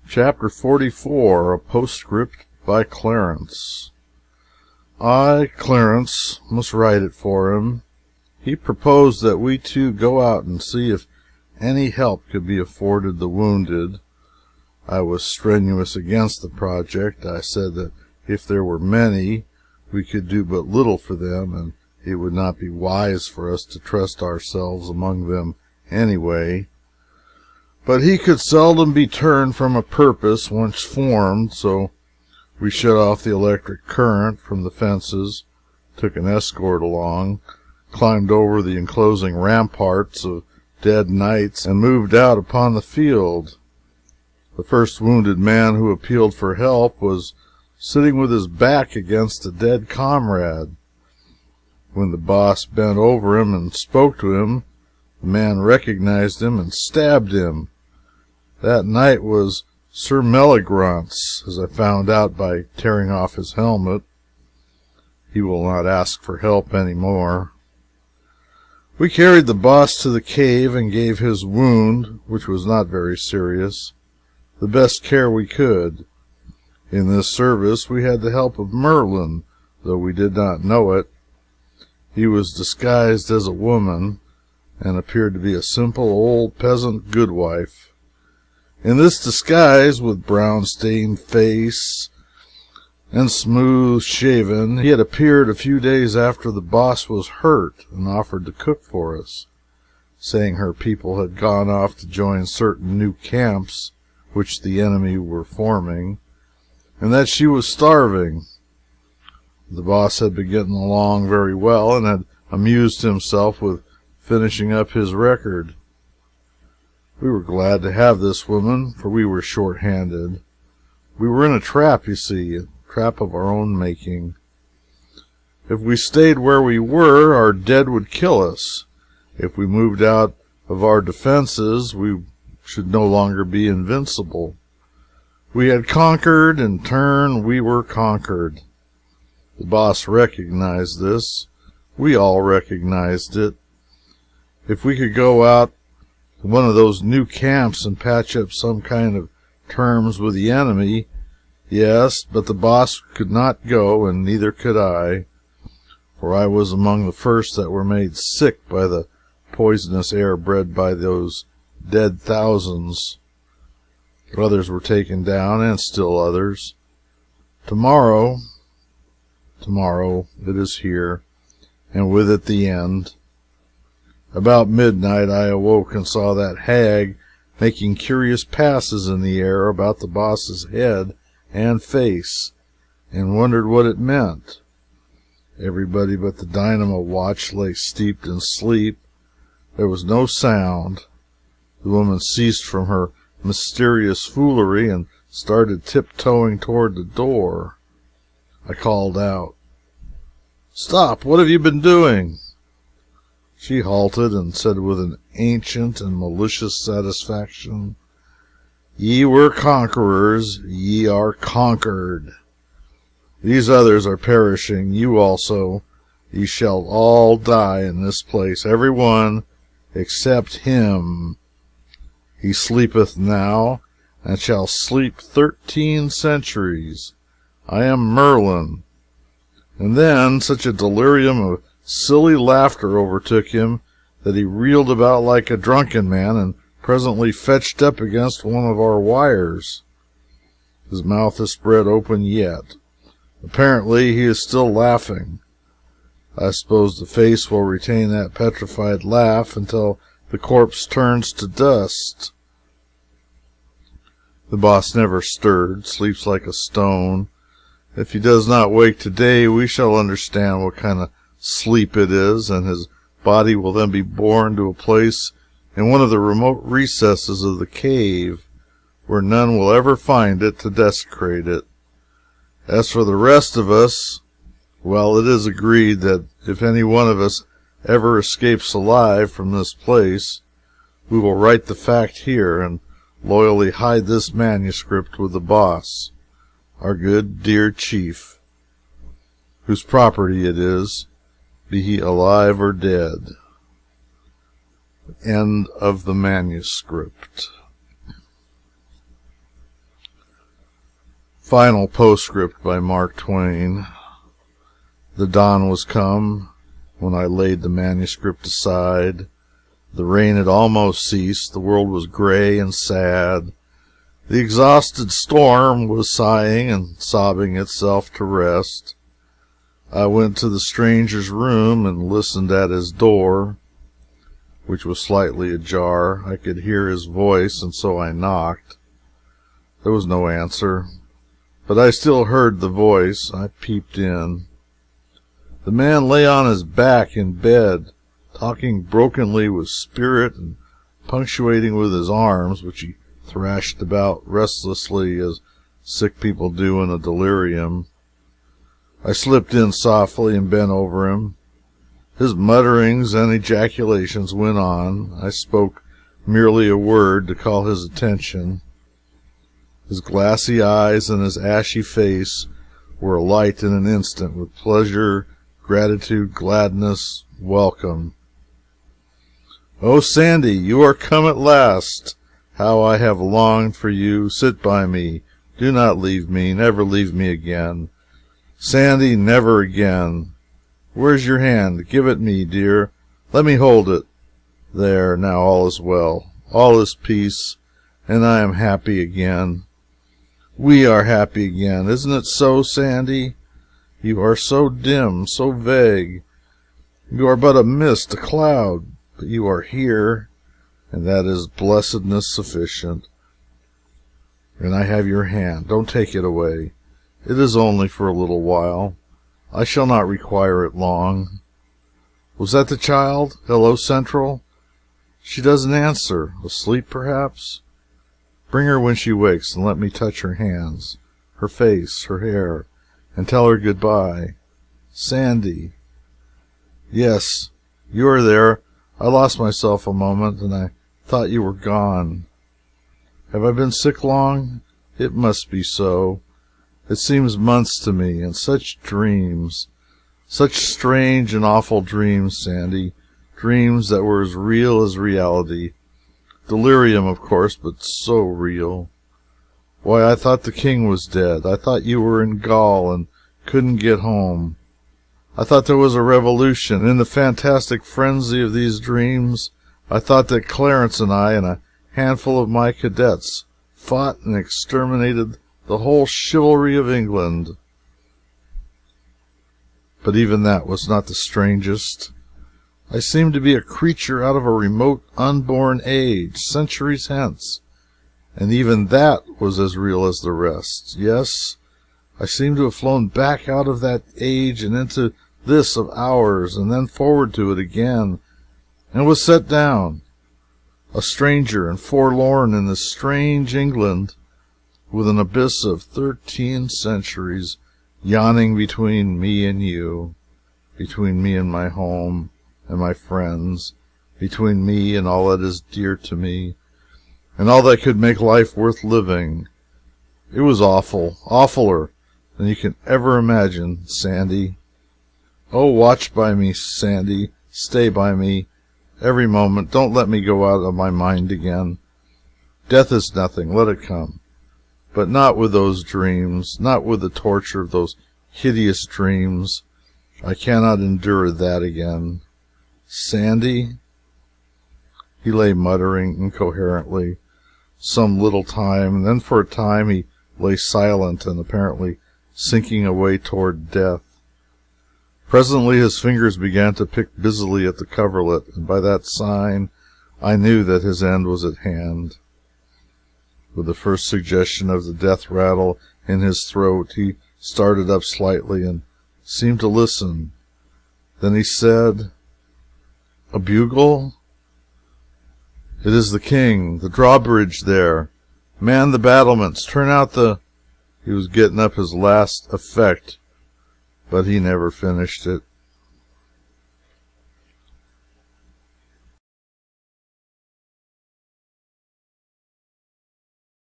Chapter 44, a Postscript by Clarence. I, Clarence, must write it for him. He proposed that we two go out and see if any help could be afforded the wounded. I was strenuous against the project. I said that if there were many, we could do but little for them, and it would not be wise for us to trust ourselves among them anyway. But he could seldom be turned from a purpose once formed, so we shut off the electric current from the fences, took an escort along, climbed over the enclosing ramparts of dead knights, and moved out upon the field. The first wounded man who appealed for help was sitting with his back against a dead comrade. When the boss bent over him and spoke to him, the man recognized him and stabbed him. That knight was Sir Meligrance, as I found out by tearing off his helmet. He will not ask for help any more. We carried the boss to the cave and gave his wound, which was not very serious, the best care we could. In this service we had the help of Merlin, though we did not know it. He was disguised as a woman, and appeared to be a simple old peasant goodwife. In this disguise, with brown-stained face and smooth-shaven, he had appeared a few days after the boss was hurt and offered to cook for us, saying her people had gone off to join certain new camps which the enemy were forming, and that she was starving. The boss had been getting along very well and had amused himself with finishing up his record. We were glad to have this woman, for we were short-handed. We were in a trap, you see, a trap of our own making. If we stayed where we were, our dead would kill us. If we moved out of our defenses, we should no longer be invincible. We had conquered, in turn we were conquered. The boss recognized this. We all recognized it. If we could go out to one of those new camps and patch up some kind of terms with the enemy, yes, but the boss could not go, and neither could I, for I was among the first that were made sick by the poisonous air bred by those dead thousands. Others were taken down, and still others. Tomorrow, it is here, and with it the end. About midnight I awoke and saw that hag making curious passes in the air about the boss's head and face, and wondered what it meant. Everybody but the dynamo watch lay steeped in sleep. There was no sound. The woman ceased from her mysterious foolery and started tiptoeing toward the door. I called out, "Stop! What have you been doing?" She halted and said with an ancient and malicious satisfaction, "Ye were conquerors, ye are conquered. These others are perishing, you also. Ye shall all die in this place, every one except him. He sleepeth now, and shall sleep 13 centuries. I am Merlin." And then such a delirium of silly laughter overtook him that he reeled about like a drunken man, and presently fetched up against one of our wires. His mouth is spread open yet. Apparently he is still laughing. I suppose the face will retain that petrified laugh until the corpse turns to dust. The boss never stirred, sleeps like a stone. If he does not wake today, we shall understand what kind of sleep it is, and his body will then be borne to a place in one of the remote recesses of the cave, where none will ever find it to desecrate it. As for the rest of us, well, it is agreed that if any one of us ever escapes alive from this place, we will write the fact here, and loyally hide this manuscript with the boss, our good dear chief, whose property it is, be he alive or dead. End of the manuscript. Final Postscript by Mark Twain. The dawn was come when I laid the manuscript aside. The rain had almost ceased. The world was gray and sad. The exhausted storm was sighing and sobbing itself to rest. I went to the stranger's room and listened at his door, which was slightly ajar. I could hear his voice, and so I knocked. There was no answer, but I still heard the voice. I peeped in. The man lay on his back in bed, talking brokenly with spirit and punctuating with his arms, which he thrashed about restlessly as sick people do in a delirium. I slipped in softly and bent over him. His mutterings and ejaculations went on. I spoke merely a word to call his attention. His glassy eyes and his ashy face were alight in an instant with pleasure, gratitude, gladness, welcome. "Oh, Sandy, you are come at last. How I have longed for you. Sit by me. Do not leave me. Never leave me again. Sandy, never again. Where's your hand? Give it me, dear. Let me hold it. There, now all is well. All is peace, and I am happy again. We are happy again. Isn't it so, Sandy? You are so dim, so vague. You are but a mist, a cloud, but you are here, and that is blessedness sufficient. And I have your hand. Don't take it away. It is only for a little while. I shall not require it long. Was that the child? Hello, Central? She doesn't answer. Asleep, perhaps? Bring her when she wakes, and let me touch her hands, her face, her hair, and tell her goodbye. Sandy." "Yes, you are there. I lost myself a moment, and I thought you were gone. Have I been sick long? It must be so. It seems months to me, and such dreams, such strange and awful dreams, Sandy, dreams that were as real as reality. Delirium, of course, but so real. Why, I thought the king was dead. I thought you were in Gaul and couldn't get home. I thought there was a revolution. In the fantastic frenzy of these dreams, I thought that Clarence and I and a handful of my cadets fought and exterminated the whole chivalry of England. But even that was not the strangest. I seemed to be a creature out of a remote, unborn age, centuries hence, and even that was as real as the rest. Yes, I seemed to have flown back out of that age and into this of ours, and then forward to it again, and was set down, a stranger and forlorn in this strange England, with an abyss of 13 centuries yawning between me and you, between me and my home and my friends, between me and all that is dear to me, and all that could make life worth living. It was awful, awfuler than you can ever imagine, Sandy. Oh, watch by me, Sandy. Stay by me every moment. Don't let me go out of my mind again. Death is nothing. Let it come. But not with those dreams, not with the torture of those hideous dreams. I cannot endure that again. Sandy?" He lay muttering incoherently some little time, and then for a time he lay silent and apparently sinking away toward death. Presently his fingers began to pick busily at the coverlet, and by that sign I knew that his end was at hand. With the first suggestion of the death rattle in his throat, he started up slightly and seemed to listen. Then he said, "A bugle? It is the king. The drawbridge there. Man the battlements. Turn out the—" He was getting up his last effect, but he never finished it.